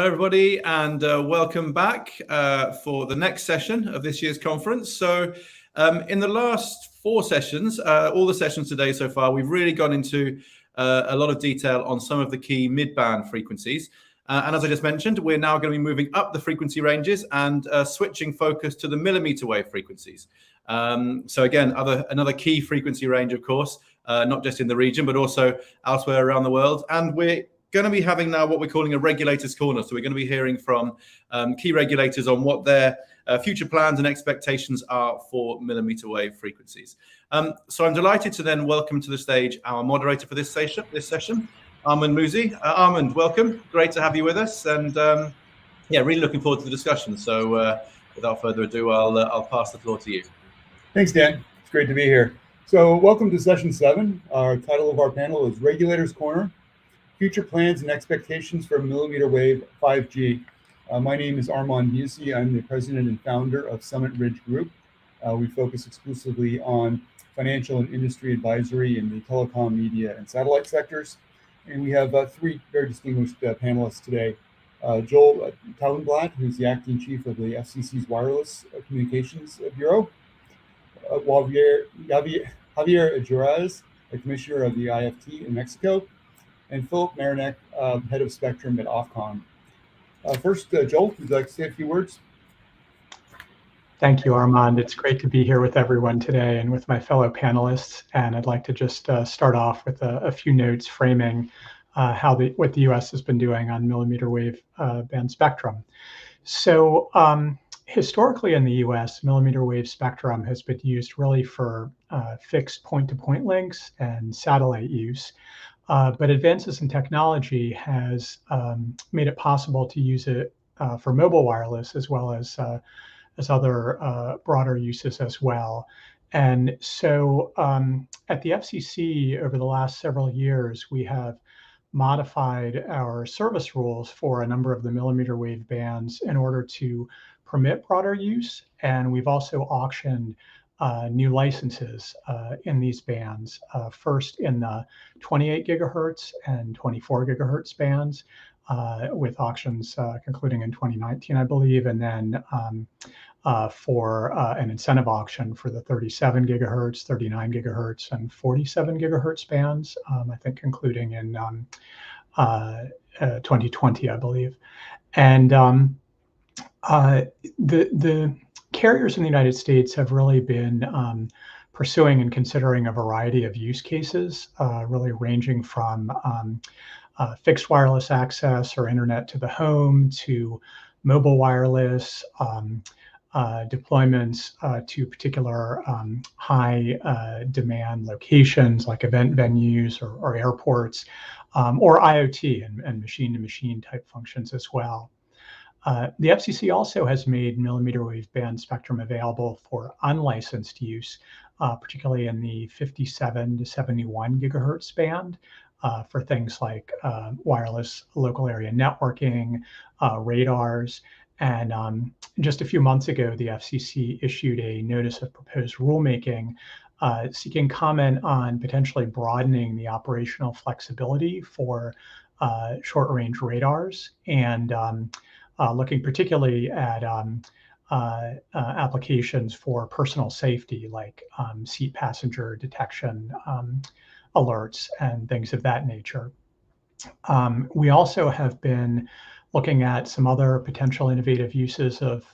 Hello, everybody, and welcome back for the next session of this year's conference. So in the last 4 sessions, all the sessions today so far, we've really gone into a lot of detail on some of the key mid-band frequencies. And as I just mentioned, we're now going to be moving up the frequency ranges and switching focus to the millimeter wave frequencies. So again, another key frequency range, of course, not just in the region, but also elsewhere around the world. And we're going to be having now what we're calling a regulators corner. So we're going to be hearing from key regulators on what their future plans and expectations are for millimeter wave frequencies. So I'm delighted to then welcome to the stage our moderator for this session, Armand Mouzi. Armand, welcome. Great to have you with us, and yeah, really looking forward to the discussion. So without further ado, I'll pass the floor to you. Thanks, Dan. It's great to be here. So welcome to session 7. Our title of our panel is Regulators Corner: Future Plans and Expectations for Millimeter Wave 5G. My name is Armand Mouzi. I'm the president and founder of Summit Ridge Group. We focus exclusively on financial and industry advisory in the telecom, media, and satellite sectors. And we have 3 very distinguished panelists today. Joel Tauenblatt, who's the acting chief of the FCC's Wireless Communications Bureau. Javier Juarez, the commissioner of the IFT in Mexico. And Philip Marinek, head of Spectrum at Ofcom. First, Joel, would you like to say a few words? Thank you, Armand. It's great to be here with everyone today and with my fellow panelists. And I'd like to just start off with a few notes framing what the U.S. has been doing on millimeter wave band spectrum. So historically in the U.S., millimeter wave spectrum has been used really for fixed point-to-point links and satellite use. But advances in technology has made it possible to use it for mobile wireless as well as other broader uses as well. And so at the FCC over the last several years, we have modified our service rules for a number of the millimeter wave bands in order to permit broader use. And we've also auctioned new licenses in these bands, first in the 28 gigahertz and 24 gigahertz bands, with auctions concluding in 2019, I believe, and then for an incentive auction for the 37 gigahertz, 39 gigahertz, and 47 gigahertz bands, I think concluding in 2020, I believe. And the carriers in the United States have really been pursuing and considering a variety of use cases, really ranging from fixed wireless access or internet to the home to mobile wireless deployments to particular high demand locations like event venues or airports, or IoT and machine-to-machine type functions as well. The FCC also has made millimeter wave band spectrum available for unlicensed use, particularly in the 57 to 71 gigahertz band for things like wireless local area networking, radars. And just a few months ago, the FCC issued a notice of proposed rulemaking seeking comment on potentially broadening the operational flexibility for short-range radars and looking particularly at applications for personal safety, like seat passenger detection alerts and things of that nature. We also have been looking at some other potential innovative uses of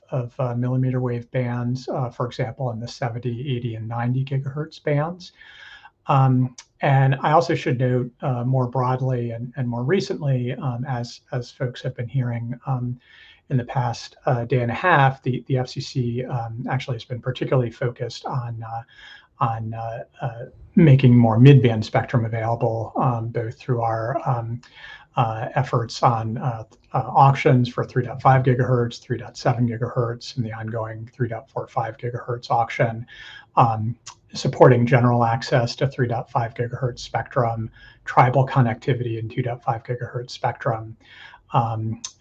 millimeter wave bands, for example, in the 70, 80, and 90 gigahertz bands. And I also should note more broadly and more recently, as folks have been hearing in the past day and a half, the FCC actually has been particularly focused on making more mid-band spectrum available, both through our efforts on auctions for 3.5 gigahertz, 3.7 gigahertz, and the ongoing 3.45 gigahertz auction, supporting general access to 3.5 gigahertz spectrum, tribal connectivity in 2.5 gigahertz spectrum,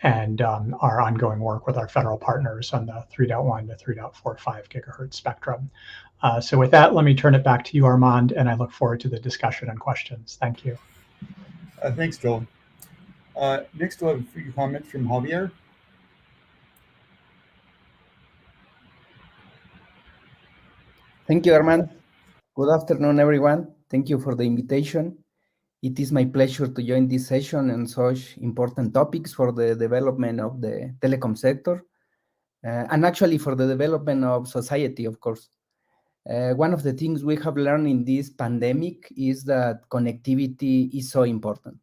and our ongoing work with our federal partners on the 3.1 to 3.45 gigahertz spectrum. So with that, let me turn it back to you, Armand, and I look forward to the discussion and questions. Thank you. Thanks, Joel. Next, we'll have a few comments from Javier. Thank you, Armand. Good afternoon, everyone. Thank you for the invitation. It is my pleasure to join this session on such important topics for the development of the telecom sector, and actually for the development of society, of course. One of the things we have learned in this pandemic is that connectivity is so important,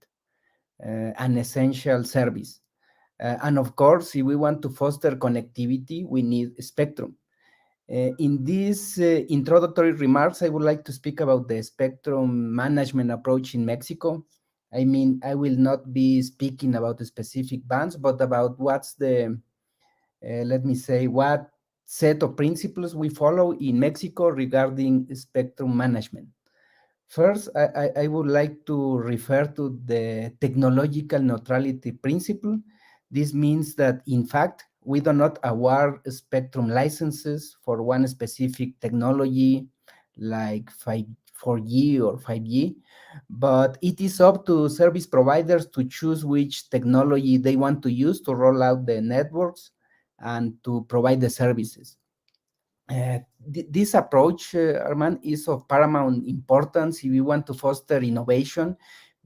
an essential service. And of course, if we want to foster connectivity, we need spectrum. In these introductory remarks, I would like to speak about the spectrum management approach in Mexico. I mean, I will not be speaking about the specific bands, but about what's the, let me say, what set of principles we follow in Mexico regarding spectrum management. First, I would like to refer to the technological neutrality principle. This means that, in fact, we do not award spectrum licenses for one specific technology like 4G or 5G, but it is up to service providers to choose which technology they want to use to roll out the networks and to provide the services. This approach, Armand, is of paramount importance if we want to foster innovation,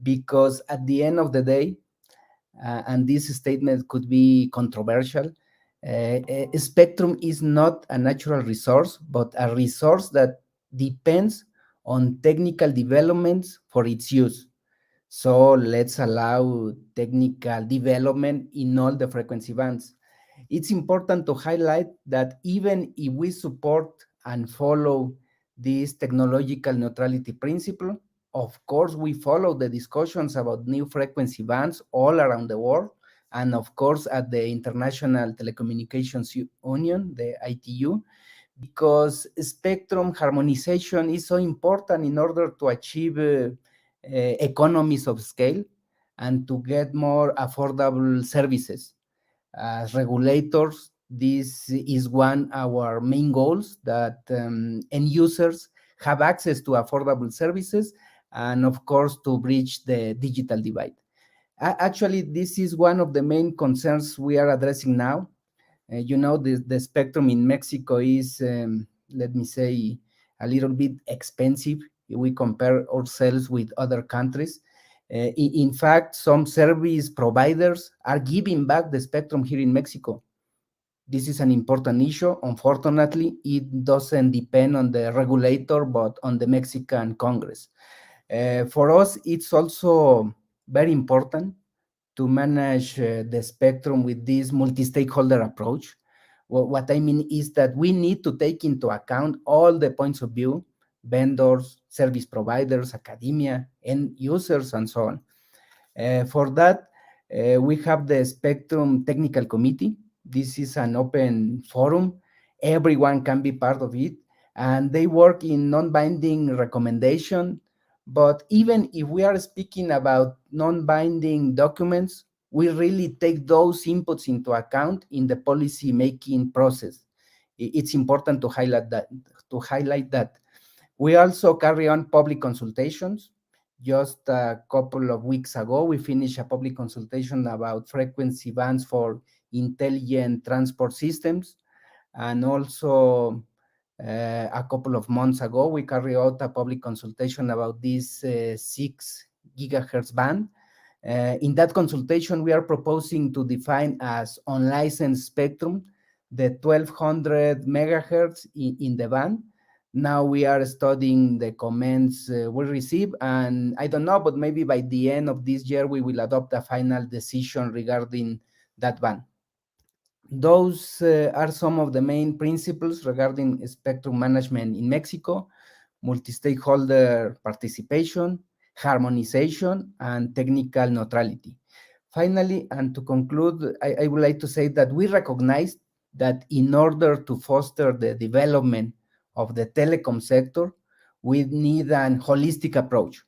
because at the end of the day, and this statement could be controversial, spectrum is not a natural resource, but a resource that depends on technical developments for its use. So let's allow technical development in all the frequency bands. It's important to highlight that even if we support and follow this technological neutrality principle, of course, we follow the discussions about new frequency bands all around the world, and of course, at the International Telecommunications Union, the ITU, because spectrum harmonization is so important in order to achieve economies of scale and to get more affordable services. As regulators, this is one of our main goals, that end users have access to affordable services and, of course, to bridge the digital divide. Actually, this is one of the main concerns we are addressing now. The spectrum in Mexico is, let me say, a little bit expensive if we compare ourselves with other countries. In fact, some service providers are giving back the spectrum here in Mexico. This is an important issue. Unfortunately, it doesn't depend on the regulator, but on the Mexican Congress. For us, it's also very important to manage the spectrum with this multi-stakeholder approach. What I mean is that we need to take into account all the points of view, vendors, service providers, academia, end users, and so on. For that, we have the Spectrum Technical Committee. This is an open forum. Everyone can be part of it, and they work in non-binding recommendation. But even if we are speaking about non-binding documents, we really take those inputs into account in the policy-making process. It's important to highlight that. We also carry on public consultations. Just a couple of weeks ago, we finished a public consultation about frequency bands for intelligent transport systems. And also, a couple of months ago, we carried out a public consultation about this 6 gigahertz band. In that consultation, we are proposing to define as unlicensed spectrum the 1200 megahertz in the band. Now we are studying the comments we receive, and I don't know, but maybe by the end of this year, we will adopt a final decision regarding that band. Those are some of the main principles regarding spectrum management in Mexico: multi-stakeholder participation, harmonization, and technical neutrality. Finally, and to conclude, I would like to say that we recognize that in order to foster the development of the telecom sector, we need an holistic approach.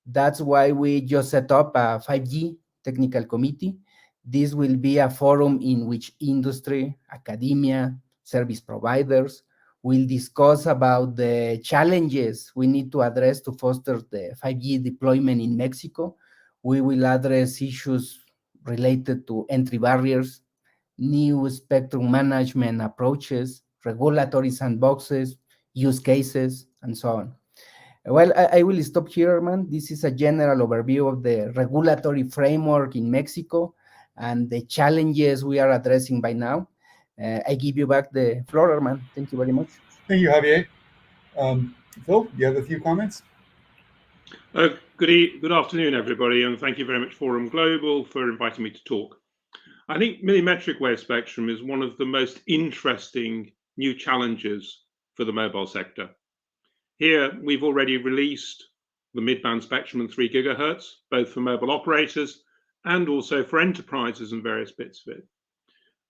That's why we just set up a 5G technical committee. This will be a forum in which industry, academia, service providers will discuss about the challenges we need to address to foster the 5G deployment in Mexico. We will address issues related to entry barriers, new spectrum management approaches, regulatory sandboxes, use cases, and so on. Well, I will stop here, Armand. This is a general overview of the regulatory framework in Mexico and the challenges we are addressing by now. I give you back the floor, Armand. Thank you very much. Thank you, Javier. Phil, do you have a few comments? Good afternoon, everybody, and thank you very much, Forum Global, for inviting me to talk. I think millimetric wave spectrum is one of the most interesting new challenges for the mobile sector. Here, we've already released the mid-band spectrum and 3 gigahertz, both for mobile operators and also for enterprises and various bits of it.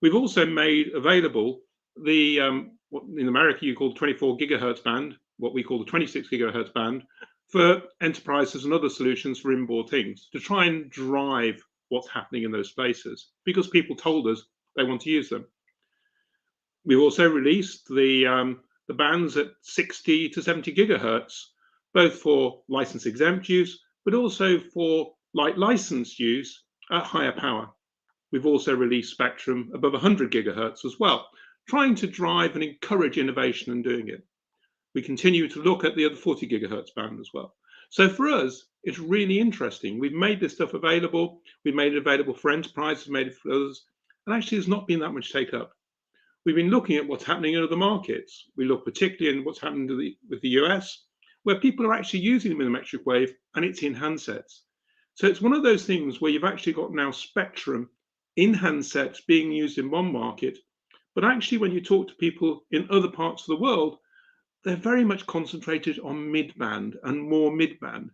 We've also made available the, what in America you call the 24 gigahertz band, what we call the 26 gigahertz band, for enterprises and other solutions for inboard things, to try and drive what's happening in those spaces, because people told us they want to use them. We've also released the bands at 60 to 70 gigahertz, both for license exempt use, but also for light licensed use at higher power. We've also released spectrum above 100 gigahertz as well, trying to drive and encourage innovation in doing it. We continue to look at the other 40 gigahertz band as well. So for us, it's really interesting. We've made this stuff available. We've made it available for enterprises, made it for others, and actually there's not been that much take up. We've been looking at what's happening in other markets. We look particularly in what's happening with the US, where people are actually using the millimetric wave and it's in handsets. So it's one of those things where you've actually got now spectrum in handsets being used in one market, but actually when you talk to people in other parts of the world, they're very much concentrated on mid-band and more mid-band.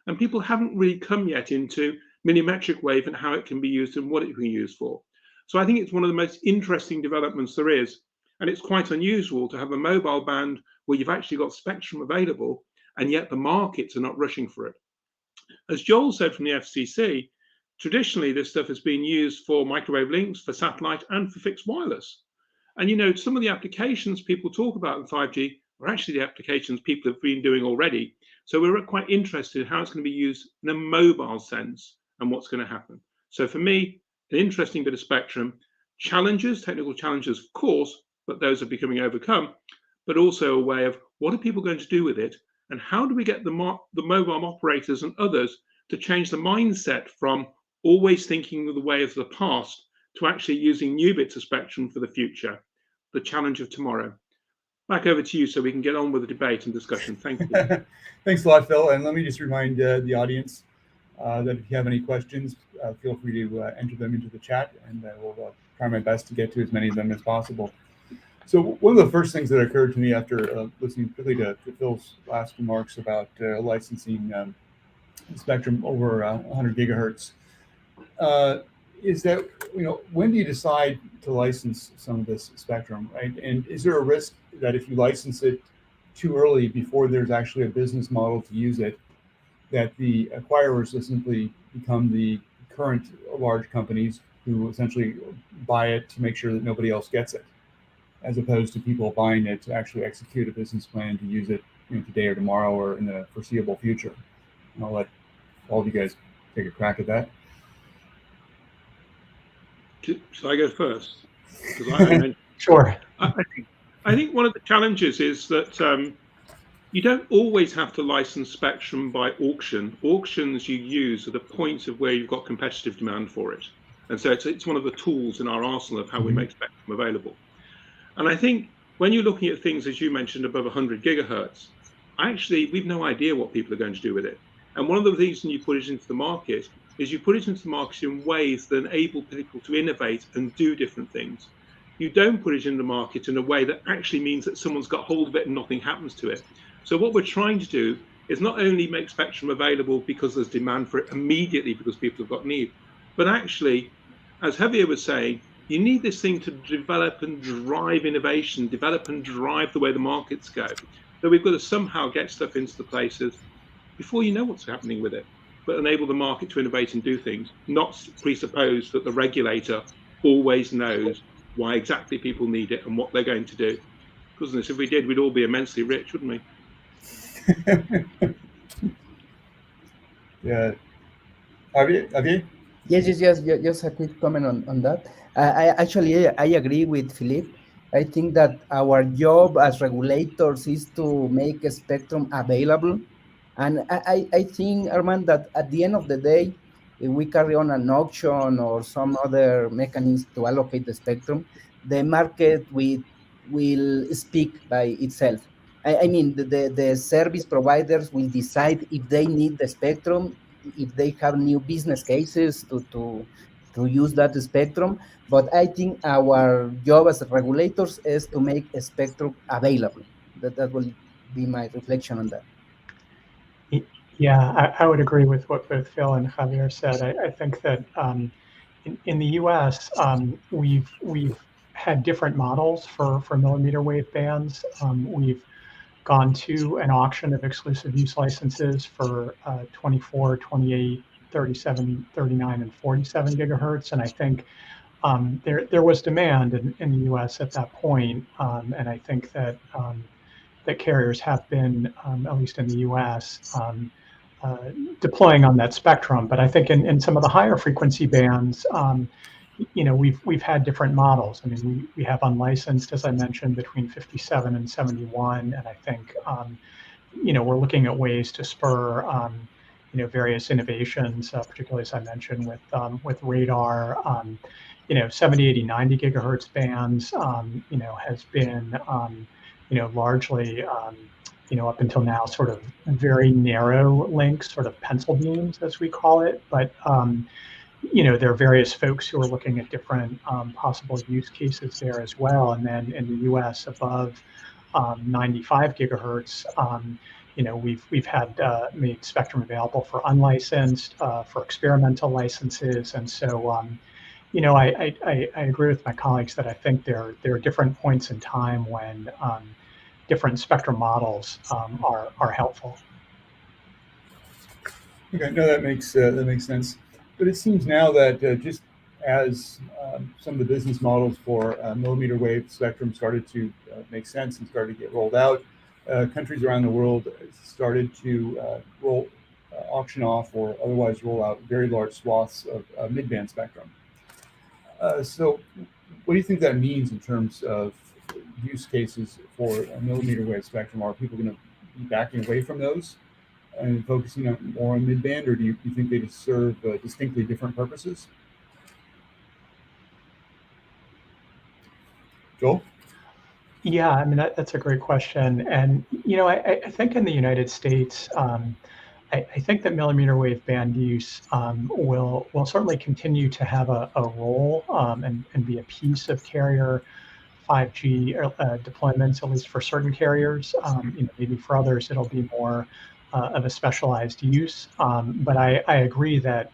And people haven't really come yet into millimetric wave and how it can be used and what it can be used for. So I think it's one of the most interesting developments there is. And it's quite unusual to have a mobile band where you've actually got spectrum available, and yet the markets are not rushing for it. As Joel said from the FCC, traditionally this stuff has been used for microwave links, for satellite, and for fixed wireless. And you know, some of the applications people talk about in 5G are actually the applications people have been doing already. So we're quite interested in how it's going to be used in a mobile sense and what's going to happen. So for me, an interesting bit of spectrum, challenges, technical challenges, of course, but those are becoming overcome, but also a way of what are people going to do with it, and how do we get the mobile operators and others to change the mindset from always thinking of the way of the past to actually using new bits of spectrum for the future, the challenge of tomorrow. Back over to you so we can get on with the debate and discussion. Thank you. Thanks a lot, Phil. And let me just remind the audience that if you have any questions, feel free to enter them into the chat, and I will try my best to get to as many of them as possible. So one of the first things that occurred to me after listening particularly to Phil's last remarks about licensing spectrum over 100 gigahertz is that, you know, when do you decide to license some of this spectrum, right? And is there a risk that if you license it too early before there's actually a business model to use it, that the acquirers will simply become the current large companies who essentially buy it to make sure that nobody else gets it, as opposed to people buying it to actually execute a business plan to use it, you know, today or tomorrow or in the foreseeable future? And I'll let all of you guys take a crack at that. Shall I go first? Because Sure. I think one of the challenges is that you don't always have to license spectrum by auction. Auctions you use at a point of where you've got competitive demand for it. And so it's one of the tools in our arsenal of how we make spectrum available. And I think when you're looking at things, as you mentioned, above 100 gigahertz, actually, we've no idea what people are going to do with it. And one of the reasons you put it into the market is you put it into the market in ways that enable people to innovate and do different things. You don't put it in the market in a way that actually means that someone's got hold of it and nothing happens to it. So what we're trying to do is not only make spectrum available because there's demand for it immediately because people have got need, but actually, as Javier was saying, you need this thing to develop and drive innovation, develop and drive the way the markets go. So we've got to somehow get stuff into the places before you know what's happening with it, but enable the market to innovate and do things, not presuppose that the regulator always knows why exactly people need it and what they're going to do. Goodness, if we did, we'd all be immensely rich, wouldn't we? Yeah. Javier? Yes. Just a quick comment on that. I agree with Philippe. I think that our job as regulators is to make a spectrum available. And I think, Armand, that at the end of the day, if we carry on an auction or some other mechanism to allocate the spectrum, the market will speak by itself. I mean, the service providers will decide if they need the spectrum, if they have new business cases to use that spectrum. But I think our job as regulators is to make a spectrum available. That will be my reflection on that. Yeah, I would agree with what both Phil and Javier said. I think that in the U.S. We've had different models for millimeter wave bands. We've gone to an auction of exclusive use licenses for 24, 28, 37, 39, and 47 gigahertz. And I think there was demand in the U.S. at that point, and I think that that carriers have been, at least in the U.S., deploying on that spectrum. But I think in some of the higher frequency bands, we've had different models. I mean, we have unlicensed, as I mentioned, between 57 and 71, and I think we're looking at ways to spur various innovations, particularly as I mentioned with radar. 70, 80, 90 gigahertz bands, has been largely up until now sort of very narrow links, sort of pencil beams as we call it. But there are various folks who are looking at different possible use cases there as well. And then in the U.S. above 95 gigahertz, we've had made spectrum available for unlicensed, for experimental licenses, and so I agree with my colleagues that I think there are different points in time when different spectrum models are helpful. Okay, no, that makes sense. But it seems now that just as some of the business models for millimeter wave spectrum started to make sense and started to get rolled out, countries around the world started to auction off or otherwise roll out very large swaths of mid-band spectrum. So what do you think that means in terms of use cases for millimeter wave spectrum? Are people going to be backing away from those and focusing more on mid-band, or do you think they just serve distinctly different purposes? Joel? Yeah, I mean, that's a great question. And, I think in the United States, I think that millimeter wave band use will certainly continue to have a role and be a piece of carrier 5G deployments, at least for certain carriers. Maybe for others, it'll be more of a specialized use. But I agree that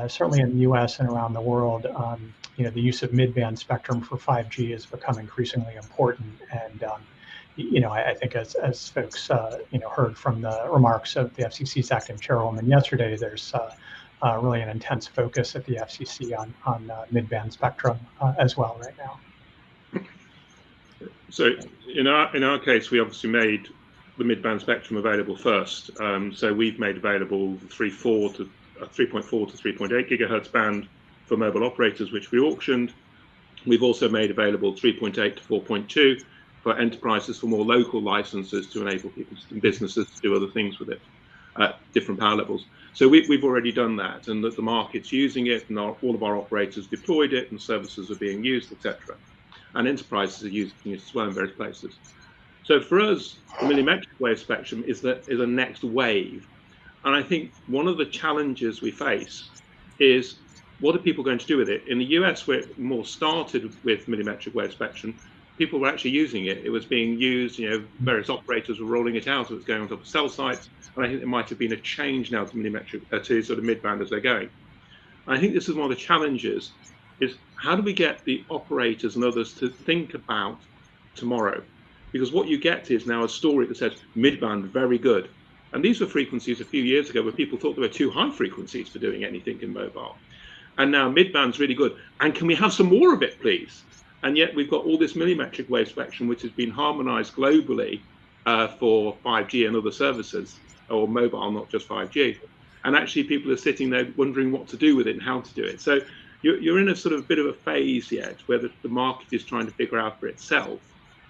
certainly in the US and around the world, the use of mid-band spectrum for 5G has become increasingly important. And, I think as folks, heard from the remarks of the FCC's acting chairwoman yesterday, there's really an intense focus at the FCC on mid-band spectrum as well right now. So in our case, we obviously made the mid-band spectrum available first. So we've made available the 3.4 to 3.8 gigahertz band for mobile operators, which we auctioned. We've also made available 3.8 to 4.2 for enterprises for more local licenses to enable people and businesses to do other things with it at different power levels. So we've already done that, and that the market's using it, and all of our operators deployed it, and services are being used, etc. And enterprises are using it as well in various places. So for us, the millimetric wave spectrum is a next wave. And I think one of the challenges we face is, what are people going to do with it? In the US, where it more started with millimetric wave spectrum, people were actually using it. It was being used, various operators were rolling it out. It was going on top of cell sites. And I think there might have been a change now to millimetric, to sort of mid-band as they're going. And I think this is one of the challenges, is how do we get the operators and others to think about tomorrow? Because what you get is now a story that says mid-band, very good. And these were frequencies a few years ago where people thought there were too high frequencies for doing anything in mobile. And now mid-band's really good. And can we have some more of it, please? And yet we've got all this millimetric wave spectrum, which has been harmonized globally for 5G and other services, or mobile, not just 5G. and actually people are sitting there wondering what to do with it and how to do it. So you're in a sort of bit of a phase yet where the market is trying to figure out for itself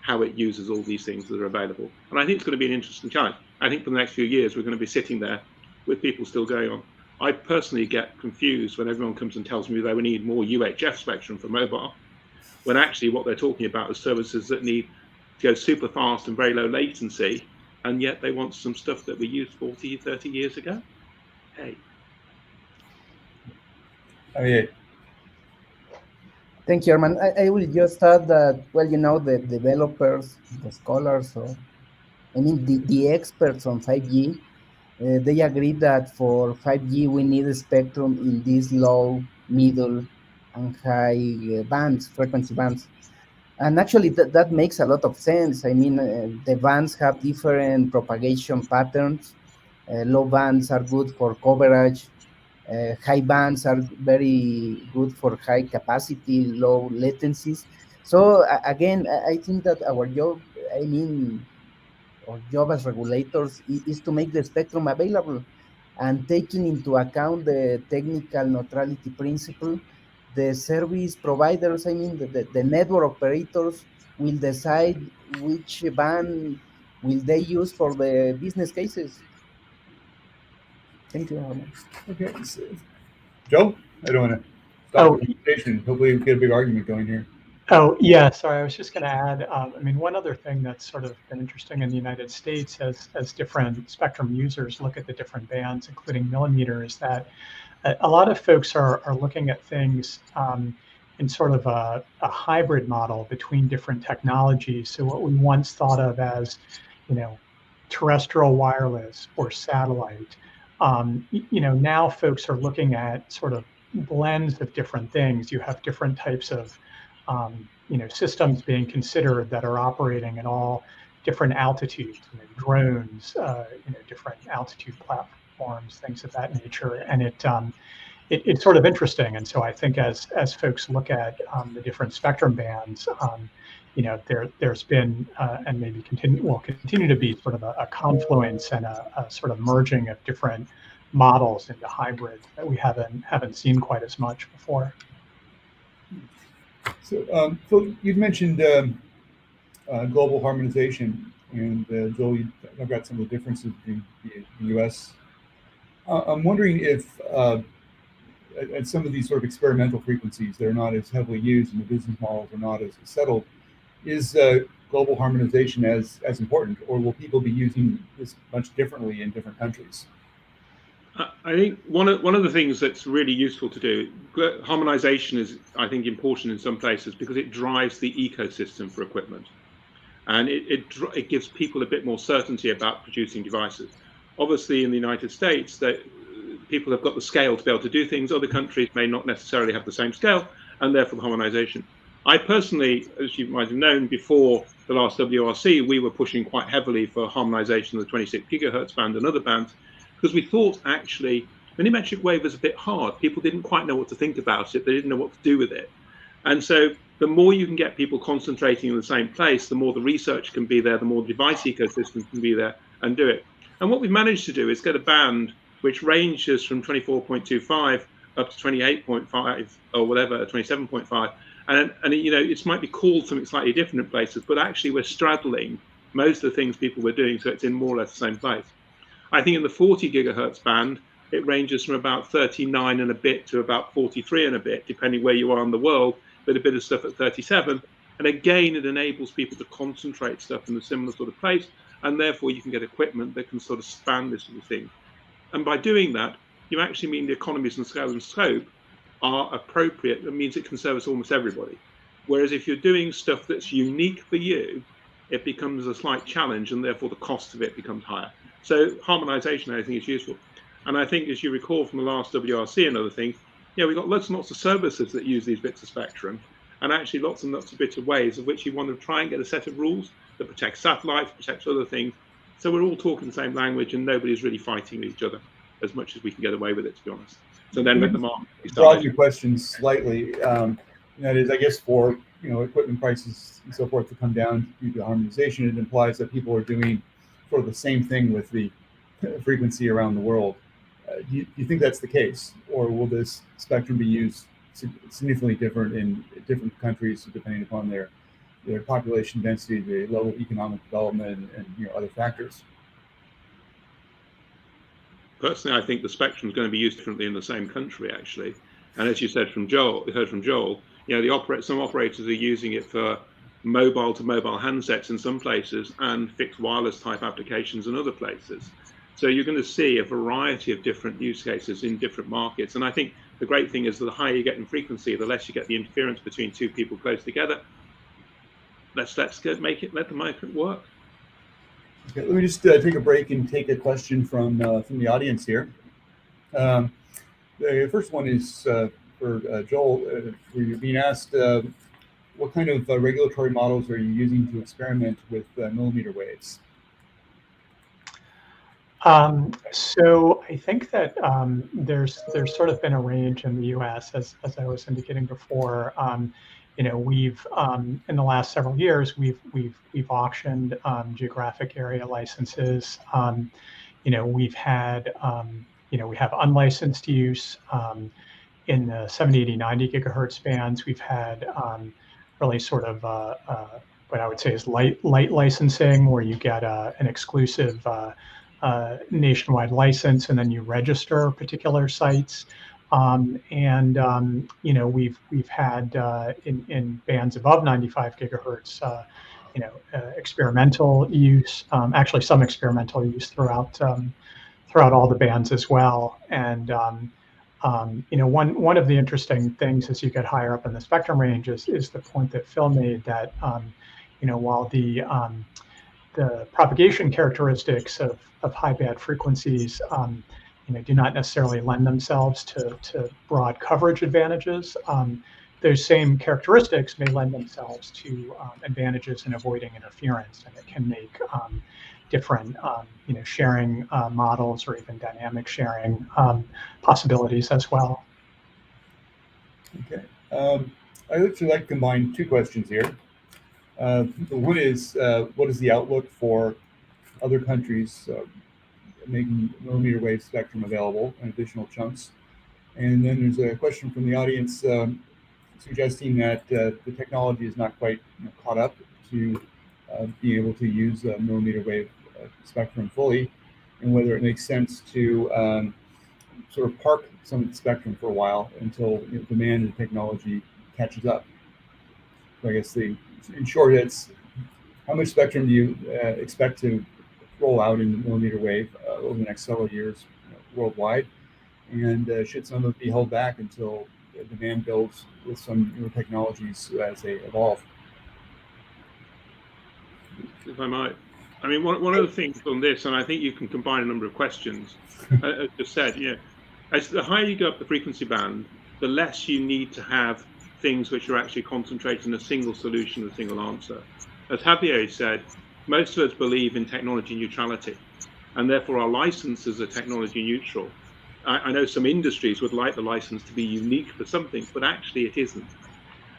how it uses all these things that are available. And I think it's going to be an interesting challenge. I think for the next few years, we're going to be sitting there with people still going on. I personally get confused when everyone comes and tells me they will need more UHF spectrum for mobile, when actually what they're talking about is services that need to go super fast and very low latency, and yet they want some stuff that we used 40, 30 years ago. Hey. Thank you, Arman. I will just add that, well, you know, the developers, the scholars, or I mean, the experts on 5G, they agree that for 5G, we need a spectrum in these low, middle, and high bands, frequency bands. And actually, that makes a lot of sense. I mean, the bands have different propagation patterns. Low bands are good for coverage. High bands are very good for high capacity, low latencies. So again, I think that our job, our job as regulators is to make the spectrum available, and taking into account the technical neutrality principle, the service providers, the network operators will decide which band will they use for the business cases. Thank you, Arman. Okay, so, Joe, I don't want to stop the conversation. Hopefully we get a big argument going here. Oh, yeah, sorry, I was just going to add, one other thing that's sort of been interesting in the United States as different spectrum users look at the different bands, including millimeter, is that a lot of folks are looking at things in sort of a hybrid model between different technologies. So what we once thought of as, terrestrial wireless or satellite, now folks are looking at sort of blends of different things. You have different types of systems being considered that are operating at all different altitudes, drones, different altitude platforms, things of that nature, and it's sort of interesting. And so I think as folks look at the different spectrum bands, there's been and maybe will continue to be sort of a confluence and a sort of merging of different models into hybrids that we haven't seen quite as much before. So, Phil, you've mentioned global harmonization, and Joel, you talked about some of the differences between the U.S. I'm wondering if at some of these sort of experimental frequencies that are not as heavily used and the business models are not as settled, is global harmonization as important, or will people be using this much differently in different countries? I think one of the things that's really useful to do, harmonization is, I think, important in some places because it drives the ecosystem for equipment, and it gives people a bit more certainty about producing devices. Obviously, in the United States, that people have got the scale to be able to do things. Other countries may not necessarily have the same scale, and therefore the harmonization. I personally, as you might have known, before the last WRC, we were pushing quite heavily for harmonization of the 26 gigahertz band and other bands, because we thought actually millimetric wave was a bit hard. People didn't quite know what to think about it. They didn't know what to do with it. And so the more you can get people concentrating in the same place, the more the research can be there, the more the device ecosystem can be there and do it. And what we've managed to do is get a band which ranges from 24.25 up to 28.5 or whatever, 27.5. And it might be called something slightly different in places, but actually we're straddling most of the things people were doing, so it's in more or less the same place. I think in the 40 gigahertz band, it ranges from about 39 and a bit to about 43 and a bit, depending where you are in the world, but a bit of stuff at 37. And again, it enables people to concentrate stuff in a similar sort of place, and therefore you can get equipment that can sort of span this sort of thing. And by doing that, you actually mean the economies and scale and scope are appropriate. That means it can service almost everybody. Whereas if you're doing stuff that's unique for you, it becomes a slight challenge, and therefore the cost of it becomes higher. So harmonization, I think, is useful. And I think, as you recall from the last WRC and other things, we've got lots and lots of services that use these bits of spectrum, and actually lots and lots of bits of ways of which you want to try and get a set of rules that protect satellites, protects other things. So we're all talking the same language, and nobody's really fighting with each other as much as we can get away with it, to be honest. So then let the market broaden your question slightly. That is, I guess, for equipment prices and so forth to come down due to harmonization, it implies that people are doing sort of the same thing with the frequency around the world. Do you think that's the case, or will this spectrum be used significantly different in different countries depending upon their population density, the level of economic development, and other factors? Personally, I think the spectrum is going to be used differently in the same country, actually. And as you said from Joel, some operators are using it for mobile to mobile handsets in some places and fixed wireless type applications in other places. So you're going to see a variety of different use cases in different markets. And I think the great thing is that the higher you get in frequency, the less you get the interference between two people close together. Let the market work. Okay, let me just take a break and take a question from the audience here. The first one is for Joel. We're being asked, what kind of regulatory models are you using to experiment with millimeter waves? So I think that there's sort of been a range in the U.S. as I was indicating before. We've in the last several years we've auctioned geographic area licenses. We've had we have unlicensed use in the 70, 80, 90 gigahertz bands. We've had really sort of what I would say is light licensing, where you get an exclusive nationwide license and then you register particular sites. We've had in bands above 95 gigahertz, experimental use, actually some experimental use throughout all the bands as well. And one of the interesting things as you get higher up in the spectrum range is the point that Phil made that while the propagation characteristics of high band frequencies do not necessarily lend themselves to broad coverage advantages, those same characteristics may lend themselves to advantages in avoiding interference, and it can make different sharing models or even dynamic sharing possibilities as well. Okay, I'd actually like to combine two questions here. One is, what is the outlook for other countries making millimeter wave spectrum available in additional chunks? And then there's a question from the audience suggesting that the technology is not quite caught up to be able to use millimeter wave spectrum fully, and whether it makes sense to sort of park some of the spectrum for a while until demand and technology catches up. So I guess in short, it's how much spectrum do you expect to roll out in millimeter wave over the next several years worldwide, and should some of it be held back until demand builds with some newer technologies as they evolve? If I might, I mean, one of the things on this, and I think you can combine a number of questions, as just said, as the higher you go up the frequency band, the less you need to have things which are actually concentrated in a single solution, a single answer. As Javier said, most of us believe in technology neutrality, and therefore our licenses are technology neutral. I know some industries would like the license to be unique for something, but actually it isn't.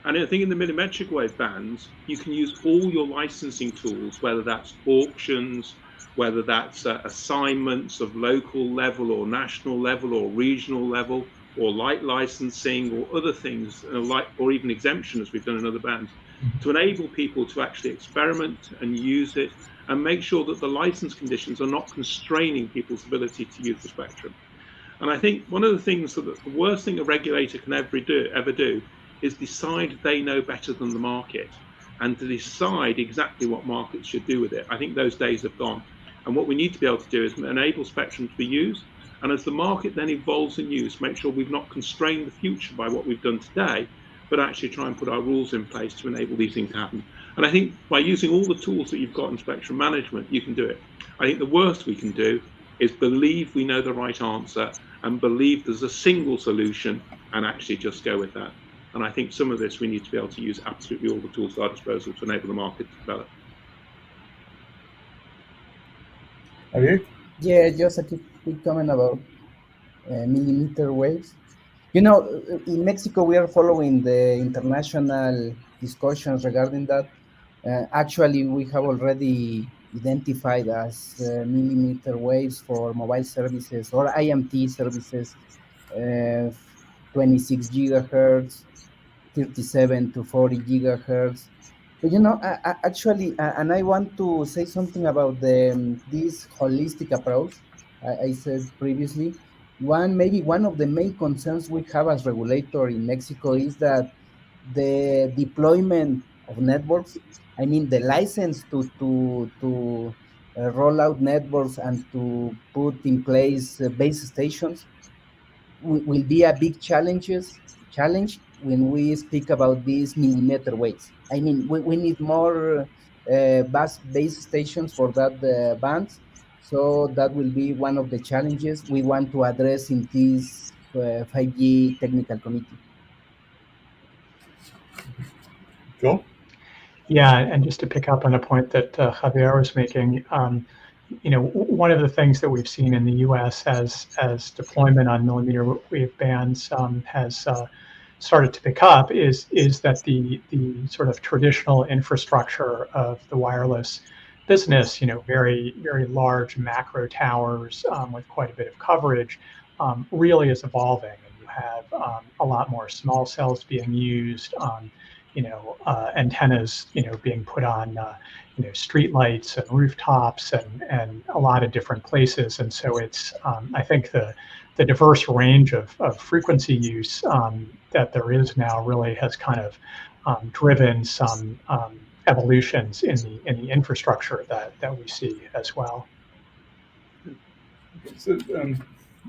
And I think in the millimetric wave bands, you can use all your licensing tools, whether that's auctions, whether that's assignments of local level or national level or regional level, or light licensing or other things, or even exemption, as we've done in other bands, to enable people to actually experiment and use it and make sure that the license conditions are not constraining people's ability to use the spectrum. And I think one of the things that the worst thing a regulator can ever do is decide they know better than the market, and to decide exactly what markets should do with it. I think those days have gone. And what we need to be able to do is enable spectrum to be used. And as the market then evolves in use, make sure we've not constrained the future by what we've done today, but actually try and put our rules in place to enable these things to happen. And I think by using all the tools that you've got in spectrum management, you can do it. I think the worst we can do is believe we know the right answer and believe there's a single solution and actually just go with that. And I think some of this we need to be able to use absolutely all the tools at our disposal to enable the market to develop. Okay. Yeah, just a quick comment about millimeter waves. In Mexico, we are following the international discussions regarding that. Actually, we have already identified as millimeter waves for mobile services or IMT services, 26 gigahertz, 37 to 40 gigahertz. But actually, and I want to say something about this holistic approach. I said previously, maybe one of the main concerns we have as regulator in Mexico is that the deployment of networks, I mean the license to roll out networks and to put in place base stations will be a big challenge when we speak about these millimeter waves. I mean, we need more base stations for that bands. So that will be one of the challenges we want to address in this 5G technical committee. Joel? Yeah, and just to pick up on a point that Javier was making, one of the things that we've seen in the U.S. as deployment on millimeter wave bands has started to pick up is that the sort of traditional infrastructure of the wireless business, very, very large macro towers with quite a bit of coverage, really is evolving. And you have a lot more small cells being used, antennas, being put on, street lights and rooftops and a lot of different places. And so it's, I think the diverse range of frequency use that there is now really has kind of driven some evolutions in the infrastructure that we see as well. So,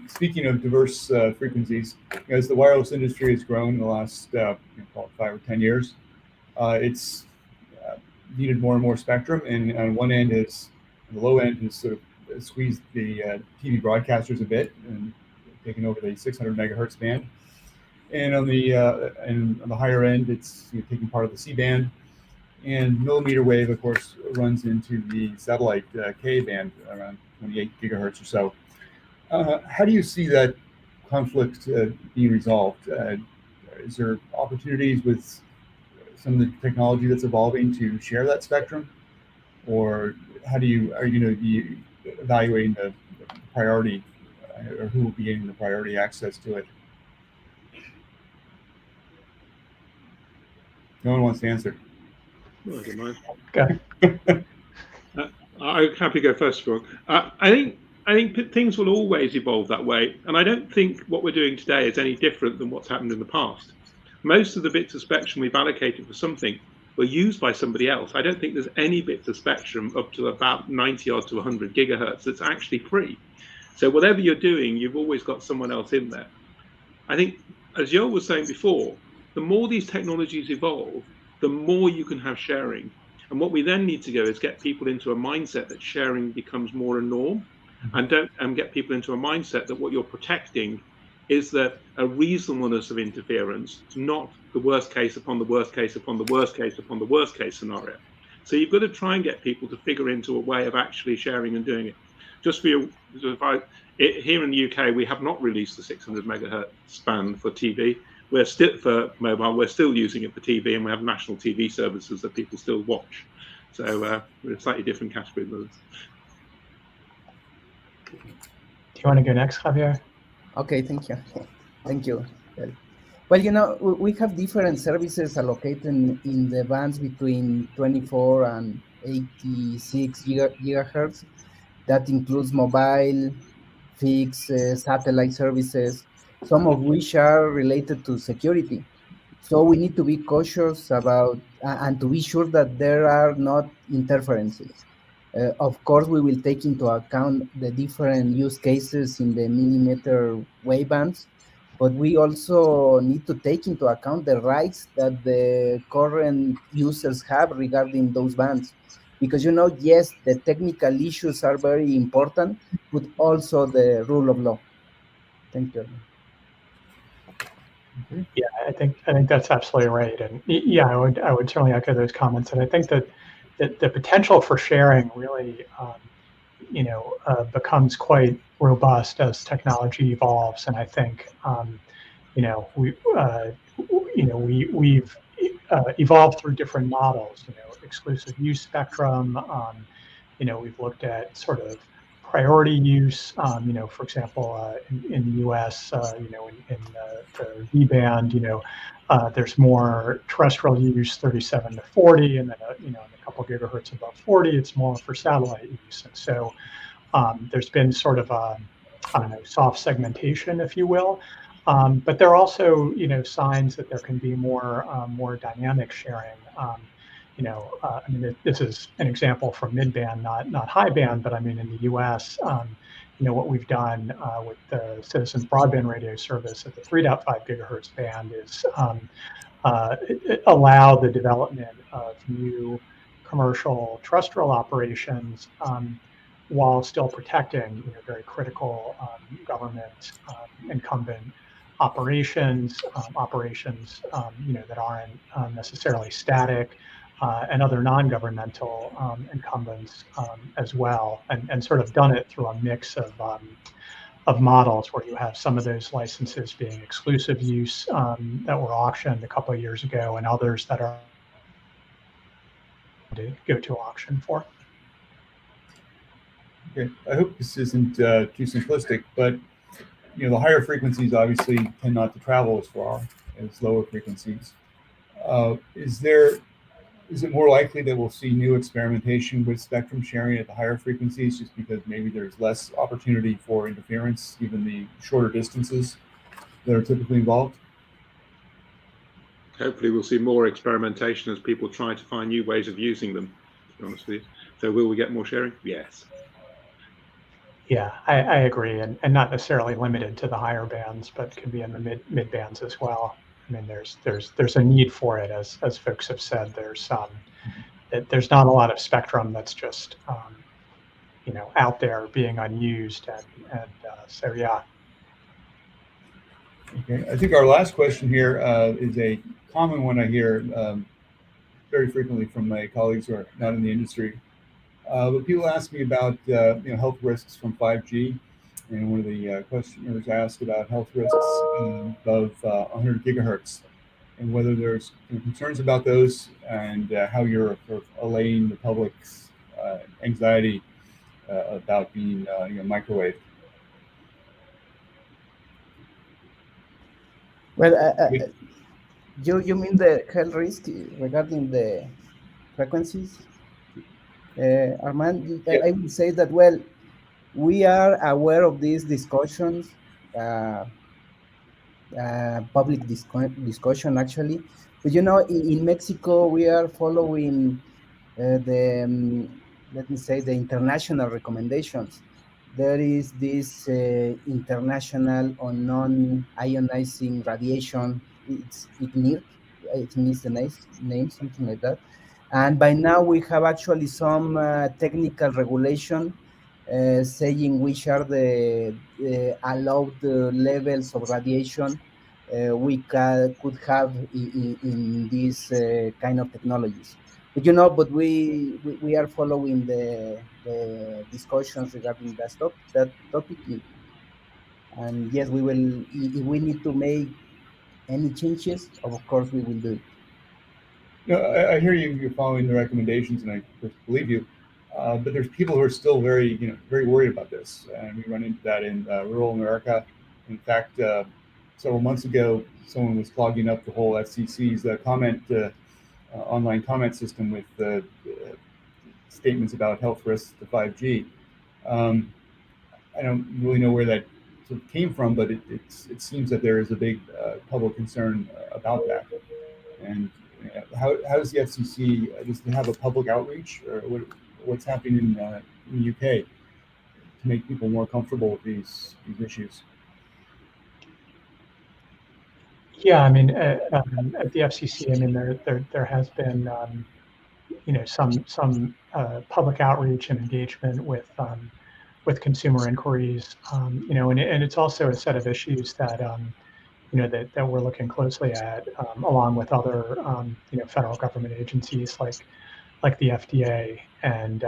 speaking of diverse frequencies, as the wireless industry has grown in the last 5 or 10 years, it's needed more and more spectrum. And on one end is the low end has sort of squeezed the TV broadcasters a bit and taken over the 600 megahertz band. And on the higher end, it's taking part of the C band. And millimeter wave, of course, runs into the satellite K band around 28 gigahertz or so. How do you see that conflict being resolved? Is there opportunities with some of the technology that's evolving to share that spectrum, or are you going to be evaluating the priority, or who will be getting the priority access to it? No one wants to answer. No, I don't mind. Okay. I'm happy to go first of all. I think things will always evolve that way, and I don't think what we're doing today is any different than what's happened in the past. Most of the bits of spectrum we've allocated for something were used by somebody else. I don't think there's any bits of spectrum up to about 90 odd to 100 gigahertz that's actually free. So whatever you're doing, you've always got someone else in there. I think, as Joel was saying before, the more these technologies evolve, the more you can have sharing. And what we then need to go is get people into a mindset that sharing becomes more a norm, and get people into a mindset that what you're protecting is that a reasonableness of interference, not the worst case upon the worst case upon the worst case upon the worst case scenario. So you've got to try and get people to figure into a way of actually sharing and doing it. Just for you, here in the UK, we have not released the 600 megahertz band for TV. We're still, for mobile, we're still using it for TV, and we have national TV services that people still watch. So we're a slightly different category of those. Do you want to go next, Javier? Okay, thank you. Thank you. Well, we have different services allocated in the bands between 24 and 86 gigahertz. That includes mobile, fixed, satellite services, some of which are related to security. So we need to be cautious about and to be sure that there are not interferences. Of course, we will take into account the different use cases in the millimeter wave bands, but we also need to take into account the rights that the current users have regarding those bands. Because, yes, the technical issues are very important, but also the rule of law. Thank you. Yeah, I think that's absolutely right, and yeah, I would certainly echo those comments. And I think that the potential for sharing really, becomes quite robust as technology evolves. And I think, we've evolved through different models, exclusive use spectrum, We've looked at sort of priority use, for example, in the US, in the V-band, there's more terrestrial use, 37 to 40, and then, in a couple gigahertz above 40, it's more for satellite use. And so there's been sort of a, soft segmentation, if you will. But there are also, signs that there can be more dynamic sharing. This is an example from mid-band, not high band, but in the U.S., what we've done with the Citizens Broadband Radio Service at the 3.5 gigahertz band is allow the development of new commercial terrestrial operations while still protecting, very critical government incumbent operations that aren't necessarily static, and other non-governmental incumbents as well, and sort of done it through a mix of models where you have some of those licenses being exclusive use that were auctioned a couple of years ago, and others that are to go to auction for. Okay, I hope this isn't too simplistic, but the higher frequencies obviously tend not to travel as far as lower frequencies. Is it more likely that we'll see new experimentation with spectrum sharing at the higher frequencies, just because maybe there's less opportunity for interference, given the shorter distances that are typically involved? Hopefully we'll see more experimentation as people try to find new ways of using them, to be honest with you. So will we get more sharing? Yes. Yeah, I agree, and not necessarily limited to the higher bands, but can be in the mid bands as well. There's a need for it, as folks have said. There's not a lot of spectrum that's just out there being unused, and so yeah. Okay, I think our last question here is a common one I hear very frequently from my colleagues who are not in the industry. But people ask me about health risks from 5G, and one of the questioners asked about health risks above 100 gigahertz, and whether there's concerns about those, and how you're allaying the public's anxiety about being microwave. Well, you mean the health risk regarding the frequencies? Armand, Yeah. I would say that, well, we are aware of these discussions, public discussion actually. But in Mexico, we are following let me say, the international recommendations. There is this international on non-ionizing radiation. It's ICNIRP. I think it's the name, something like that. And by now we have actually some technical regulation saying which are the allowed levels of radiation we could have in these kind of technologies. But we are following the discussions regarding that topic. And yes, we will, if we need to make any changes, of course we will do it. I hear you're following the recommendations, and I believe you. But there's people who are still very worried about this, and we run into that in rural America. In fact, several months ago, someone was clogging up the whole FCC's online comment system with statements about health risks to 5G. I don't really know where that sort of came from, but it seems that there is a big public concern about that. And how does the FCC, does it have a public outreach, or what's happening in the UK to make people more comfortable with these issues? Yeah, at the FCC, there has been some public outreach and engagement with consumer inquiries, and it's also a set of issues that that we're looking closely at, along with other federal government agencies like the FDA, and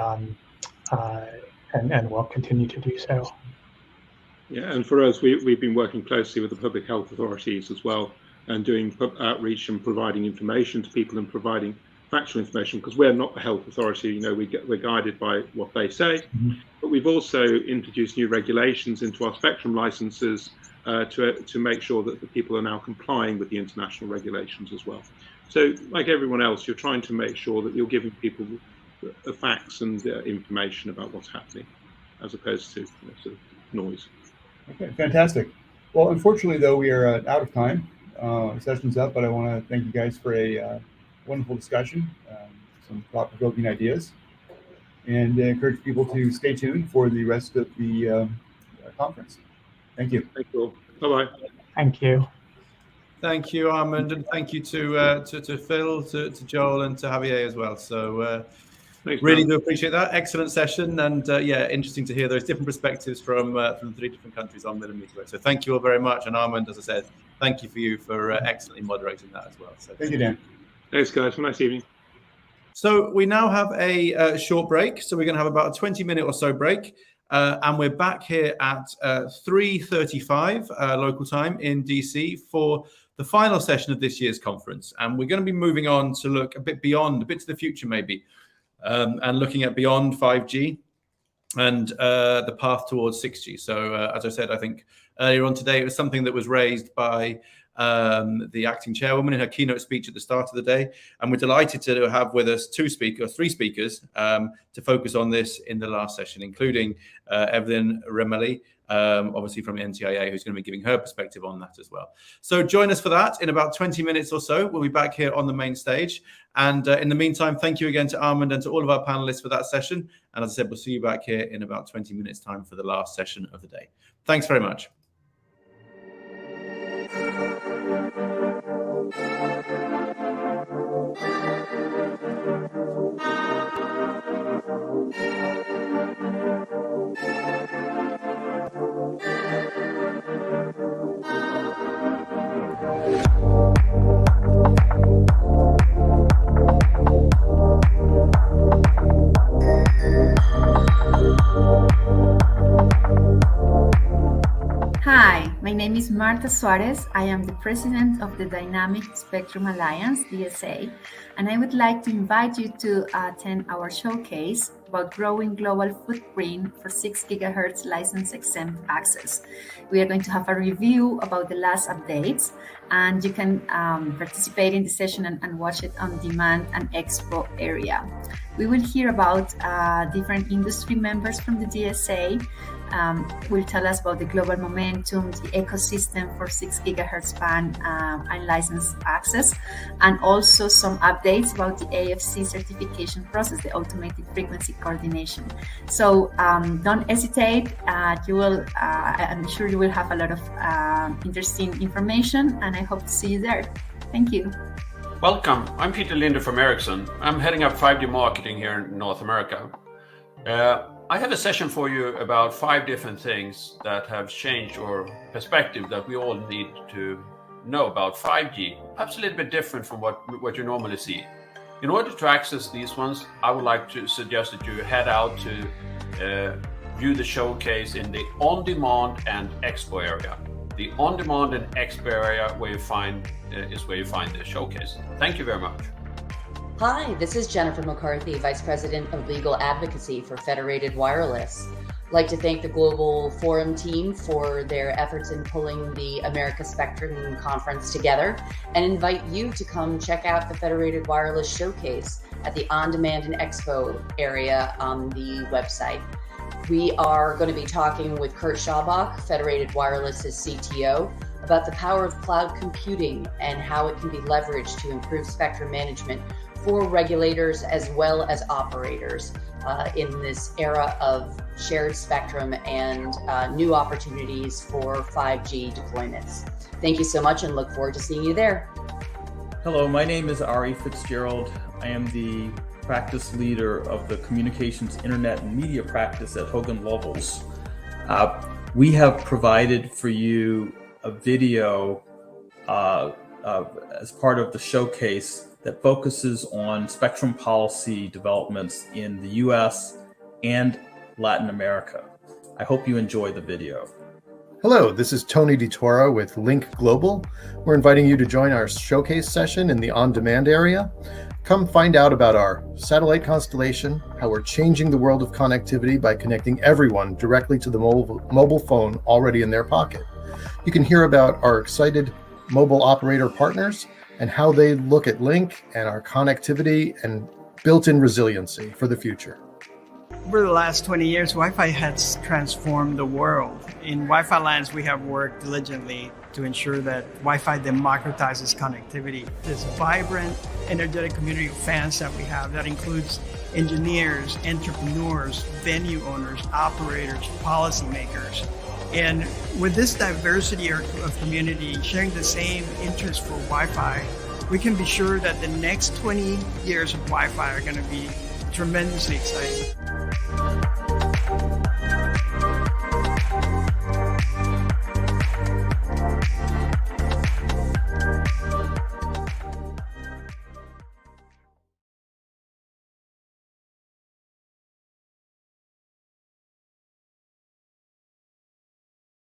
will continue to do so. Yeah, and for us, we've been working closely with the public health authorities as well, and doing outreach and providing information to people and providing factual information, because we're not the health authority. We're guided by what they say. But we've also introduced new regulations into our spectrum licenses to make sure that the people are now complying with the international regulations as well. So, like everyone else, you're trying to make sure that you're giving people the facts and information about what's happening, as opposed to sort of noise. Okay, fantastic. Well, unfortunately, though, we are out of time. Session's up, but I want to thank you guys for a wonderful discussion, some thought-provoking ideas, and encourage people to stay tuned for the rest of the conference. Thank you. Thank you all. Bye-bye. Thank you. Thank you, Armand, and thank you to Phil, to Joel, and to Javier as well. So Thanks, really man. do appreciate that. Excellent session, and yeah, interesting to hear those different perspectives from the 3 different countries on mmWave. So thank you all very much, and Armand, as I said, thank you for excellently moderating that as well. So Thank you, Dan. Thanks, guys. Have a nice evening. So we now have a short break. So we're going to have about a 20-minute or so break. And we're back here at 3:35 local time in DC for the final session of this year's conference. And we're going to be moving on to look a bit beyond, a bit to the future maybe, and looking at beyond 5G and the path towards 6G. So as I said, I think earlier on today, it was something that was raised by the acting chairwoman in her keynote speech at the start of the day. And we're delighted to have with us three speakers to focus on this in the last session, including Evelyn Remeli, obviously from the NTIA, who's going to be giving her perspective on that as well. So join us for that in about 20 minutes or so. We'll be back here on the main stage. And in the meantime, thank you again to Armand and to all of our panelists for that session. And as I said, we'll see you back here in about 20 minutes time for the last session of the day. Thanks very much. Hi, my name is Marta Suarez. I am the president of the Dynamic Spectrum Alliance, DSA, and I would like to invite you to attend our showcase about growing global footprint for 6 GHz license-exempt access. We are going to have a review about the last updates, and you can participate in the session and watch it on demand and expo area. We will hear about different industry members from the DSA. Will tell us about the global momentum, the ecosystem for 6 GHz band and license access, and also some updates about the AFC certification process, the automated frequency coordination. So don't hesitate. I'm sure you will have a lot of interesting information, and I hope to see you there. Thank you. Welcome. I'm Peter Linder from Ericsson. I'm heading up 5G marketing here in North America. I have a session for you about 5 different things that have changed your perspective that we all need to know about 5G, perhaps a little bit different from what you normally see. In order to access these ones, I would like to suggest that you head out to view the showcase in the on-demand and expo area. The on-demand and expo area is where you find the showcase. Thank you very much. Hi, this is Jennifer McCarthy, Vice President of Legal Advocacy for Federated Wireless. I'd like to thank the Global Forum team for their efforts in pulling the America Spectrum Conference together, and invite you to come check out the Federated Wireless Showcase at the On-Demand and Expo area on the website. We are going to be talking with Kurt Schabach, Federated Wireless's CTO, about the power of cloud computing and how it can be leveraged to improve spectrum management for regulators as well as operators in this era of shared spectrum and new opportunities for 5G deployments. Thank you so much and look forward to seeing you there. Hello, my name is Ari Fitzgerald. I am the practice leader of the Communications, Internet, and Media practice at Hogan Lovells. We have provided for you a video as part of the showcase that focuses on spectrum policy developments in the US and Latin America. I hope you enjoy the video. Hello, this is Tony DiToro with Link Global. We're inviting you to join our showcase session in the on-demand area. Come find out about our satellite constellation, how we're changing the world of connectivity by connecting everyone directly to the mobile phone already in their pocket. You can hear about our excited mobile operator partners and how they look at Link and our connectivity and built-in resiliency for the future. Over the last 20 years, Wi-Fi has transformed the world. In Wi-Fi Alliance, we have worked diligently to ensure that Wi-Fi democratizes connectivity. This vibrant, energetic community of fans that we have that includes engineers, entrepreneurs, venue owners, operators, policymakers. And with this diversity of community sharing the same interest for Wi-Fi, we can be sure that the next 20 years of Wi-Fi are going to be tremendously exciting.